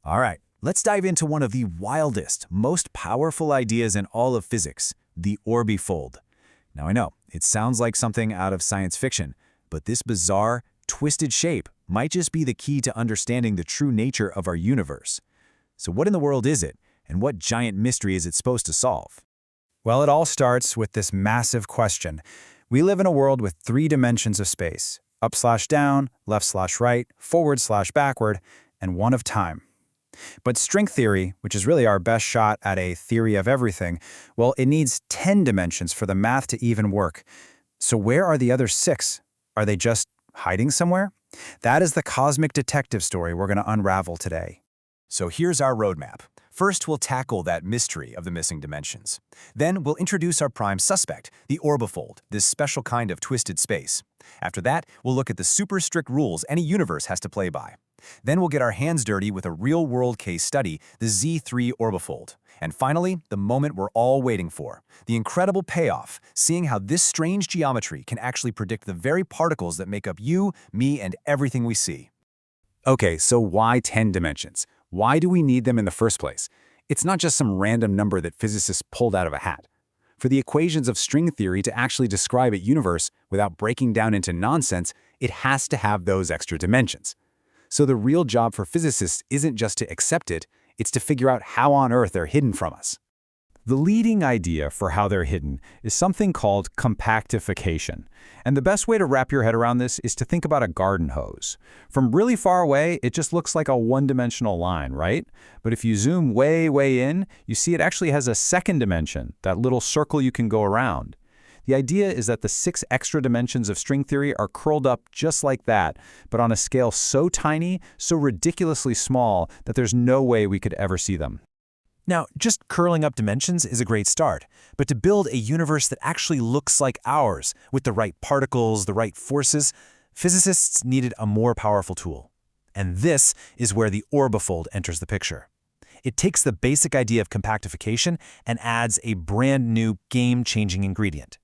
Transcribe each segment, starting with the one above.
All right, let's dive into one of the wildest, most powerful ideas in all of physics, the Orbifold. Now I know, it sounds like something out of science fiction, but this bizarre, twisted shape might just be the key to understanding the true nature of our universe. So what in the world is it, and what giant mystery is it supposed to solve? Well, it all starts with this massive question. We live in a world with 3 dimensions of space: up/down, left/right, forward/backward, and one of time. But string theory, which is really our best shot at a theory of everything, well, it needs 10 dimensions for the math to even work. So where are the other 6? Are they just hiding somewhere? That is the cosmic detective story we're going to unravel today. So here's our roadmap. First, we'll tackle that mystery of the missing dimensions. Then, we'll introduce our prime suspect, the Orbifold, this special kind of twisted space. After that, we'll look at the super strict rules any universe has to play by. Then we'll get our hands dirty with a real-world case study, the Z3 Orbifold. And finally, the moment we're all waiting for, the incredible payoff, seeing how this strange geometry can actually predict the very particles that make up you, me, and everything we see. Okay, so why 10 dimensions? Why do we need them in the first place? It's not just some random number that physicists pulled out of a hat. For the equations of string theory to actually describe a universe without breaking down into nonsense, it has to have those extra dimensions. So the real job for physicists isn't just to accept it, it's to figure out how on earth they're hidden from us. The leading idea for how they're hidden is something called compactification. And the best way to wrap your head around this is to think about a garden hose. From really far away, it just looks like a one-dimensional line, right? But if you zoom way, way in, you see it actually has a second dimension, that little circle you can go around. The idea is that the 6 extra dimensions of string theory are curled up just like that, but on a scale so tiny, so ridiculously small, that there's no way we could ever see them. Now, just curling up dimensions is a great start, but to build a universe that actually looks like ours, with the right particles, the right forces, physicists needed a more powerful tool. And this is where the Orbifold enters the picture. It takes the basic idea of compactification and adds a brand new, game-changing ingredient: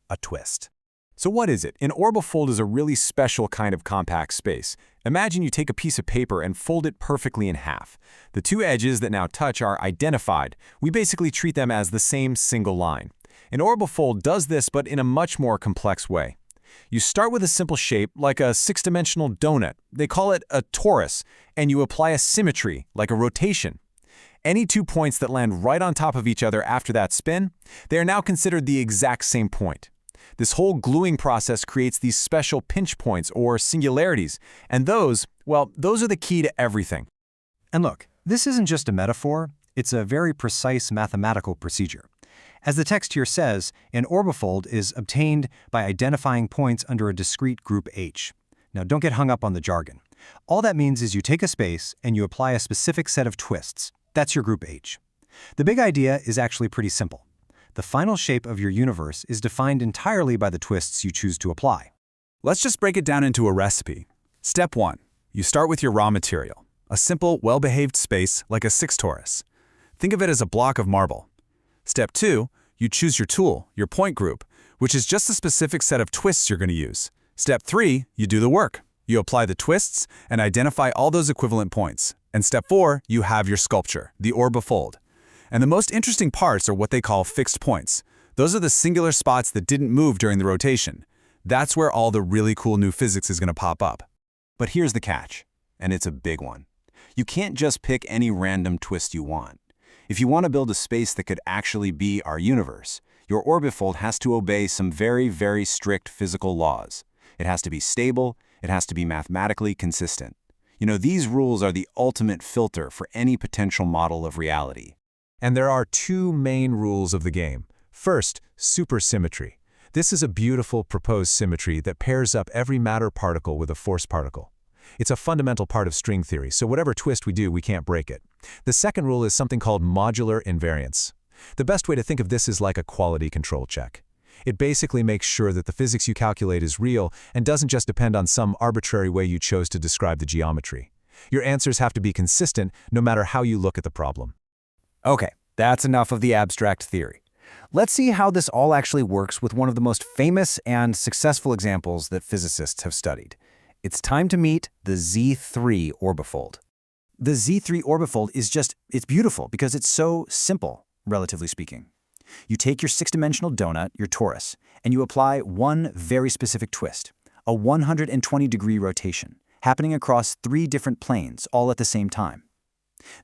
a twist. So what is it? An Orbifold is a really special kind of compact space. Imagine you take a piece of paper and fold it perfectly in half. The 2 edges that now touch are identified. We basically treat them as the same single line. An Orbifold does this, but in a much more complex way. You start with a simple shape, like a 6-dimensional donut. They call it a torus, and you apply a symmetry, like a rotation. Any 2 points that land right on top of each other after that spin, they are now considered the exact same point. This whole gluing process creates these special pinch points or singularities, and those are the key to everything. And look, this isn't just a metaphor, it's a very precise mathematical procedure. As the text here says, an orbifold is obtained by identifying points under a discrete group H. Now don't get hung up on the jargon. All that means is you take a space and you apply a specific set of twists. That's your group H. The big idea is actually pretty simple. The final shape of your universe is defined entirely by the twists you choose to apply. Let's just break it down into a recipe. Step 1. You start with your raw material, a simple, well-behaved space like a 6 torus. Think of it as a block of marble. Step 2. You choose your tool, your point group, which is just a specific set of twists you're going to use. Step 3. You do the work. You apply the twists and identify all those equivalent points. And step 4. You have your sculpture, the Orbifold. And the most interesting parts are what they call fixed points. Those are the singular spots that didn't move during the rotation. That's where all the really cool new physics is going to pop up. But here's the catch, and it's a big one. You can't just pick any random twist you want. If you want to build a space that could actually be our universe, your Orbifold has to obey some very, very strict physical laws. It has to be stable, it has to be mathematically consistent. You know, these rules are the ultimate filter for any potential model of reality. And there are 2 main rules of the game. First, supersymmetry. This is a beautiful proposed symmetry that pairs up every matter particle with a force particle. It's a fundamental part of string theory, so whatever twist we do, we can't break it. The second rule is something called modular invariance. The best way to think of this is like a quality control check. It basically makes sure that the physics you calculate is real and doesn't just depend on some arbitrary way you chose to describe the geometry. Your answers have to be consistent no matter how you look at the problem. Okay, that's enough of the abstract theory. Let's see how this all actually works with one of the most famous and successful examples that physicists have studied. It's time to meet the Z3 orbifold. The Z3 orbifold it's beautiful because it's so simple, relatively speaking. You take your six-dimensional donut, your torus, and you apply one very specific twist, a 120-degree rotation, happening across 3 different planes all at the same time.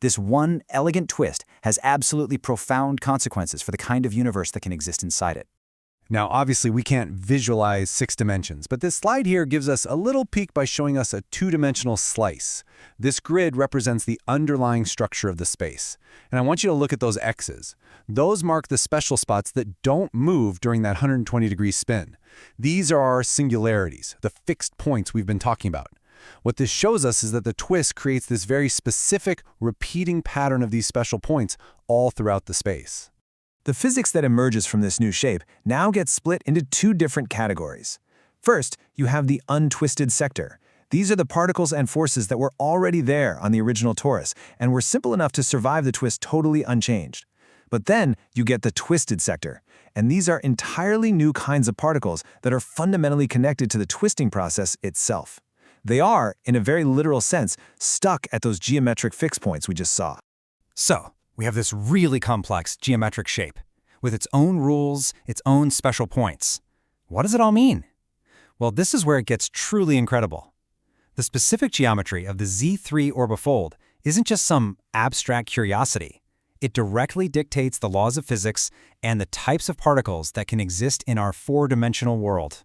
This one elegant twist has absolutely profound consequences for the kind of universe that can exist inside it. Now, obviously, we can't visualize 6 dimensions, but this slide here gives us a little peek by showing us a 2-dimensional slice. This grid represents the underlying structure of the space. And I want you to look at those X's. Those mark the special spots that don't move during that 120-degree spin. These are our singularities, the fixed points we've been talking about. What this shows us is that the twist creates this very specific, repeating pattern of these special points all throughout the space. The physics that emerges from this new shape now gets split into 2 different categories. First, you have the untwisted sector. These are the particles and forces that were already there on the original torus and were simple enough to survive the twist totally unchanged. But then you get the twisted sector, and these are entirely new kinds of particles that are fundamentally connected to the twisting process itself. They are, in a very literal sense, stuck at those geometric fixed points we just saw. So, we have this really complex geometric shape, with its own rules, its own special points. What does it all mean? Well, this is where it gets truly incredible. The specific geometry of the Z3 orbifold isn't just some abstract curiosity. It directly dictates the laws of physics and the types of particles that can exist in our 4-dimensional world.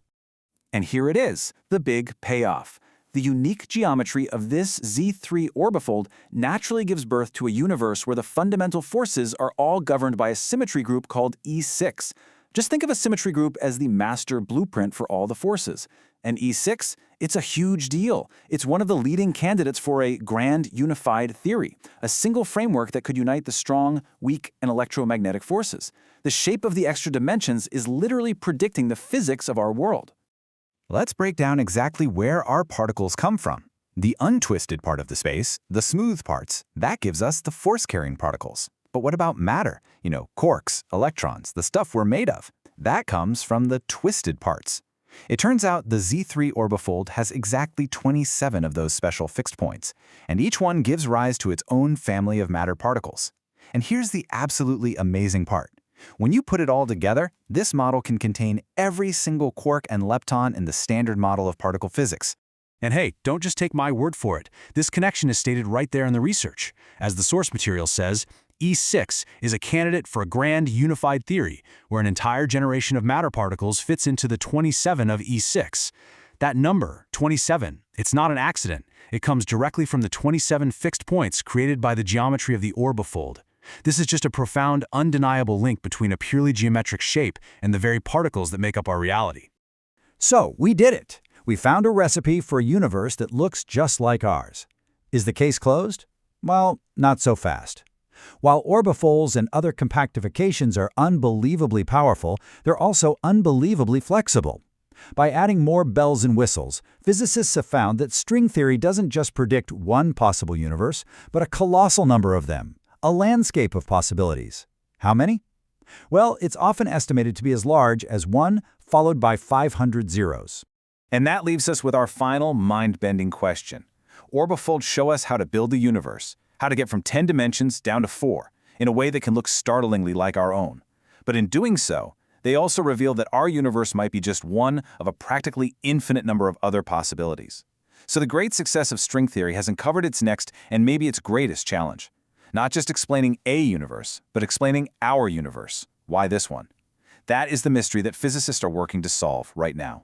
And here it is, the big payoff. The unique geometry of this Z3 orbifold naturally gives birth to a universe where the fundamental forces are all governed by a symmetry group called E6. Just think of a symmetry group as the master blueprint for all the forces. And E6, it's a huge deal. It's one of the leading candidates for a grand unified theory, a single framework that could unite the strong, weak, and electromagnetic forces. The shape of the extra dimensions is literally predicting the physics of our world. Let's break down exactly where our particles come from. The untwisted part of the space, the smooth parts, that gives us the force-carrying particles. But what about matter? Quarks, electrons, the stuff we're made of. That comes from the twisted parts. It turns out the Z3 orbifold has exactly 27 of those special fixed points, and each one gives rise to its own family of matter particles. And here's the absolutely amazing part. When you put it all together, this model can contain every single quark and lepton in the standard model of particle physics. And hey, don't just take my word for it. This connection is stated right there in the research. As the source material says, E6 is a candidate for a grand unified theory, where an entire generation of matter particles fits into the 27 of E6. That number, 27, it's not an accident. It comes directly from the 27 fixed points created by the geometry of the orbifold. This is just a profound, undeniable link between a purely geometric shape and the very particles that make up our reality. So, we did it. We found a recipe for a universe that looks just like ours. Is the case closed? Well, not so fast. While orbifolds and other compactifications are unbelievably powerful, they're also unbelievably flexible. By adding more bells and whistles, physicists have found that string theory doesn't just predict one possible universe, but a colossal number of them. A landscape of possibilities. How many? Well, it's often estimated to be as large as 1 followed by 500 zeros. And that leaves us with our final mind-bending question. Orbifolds show us how to build the universe, how to get from 10 dimensions down to 4, in a way that can look startlingly like our own. But in doing so, they also reveal that our universe might be just one of a practically infinite number of other possibilities. So the great success of string theory has uncovered its next and maybe its greatest challenge. Not just explaining a universe, but explaining our universe. Why this one? That is the mystery that physicists are working to solve right now.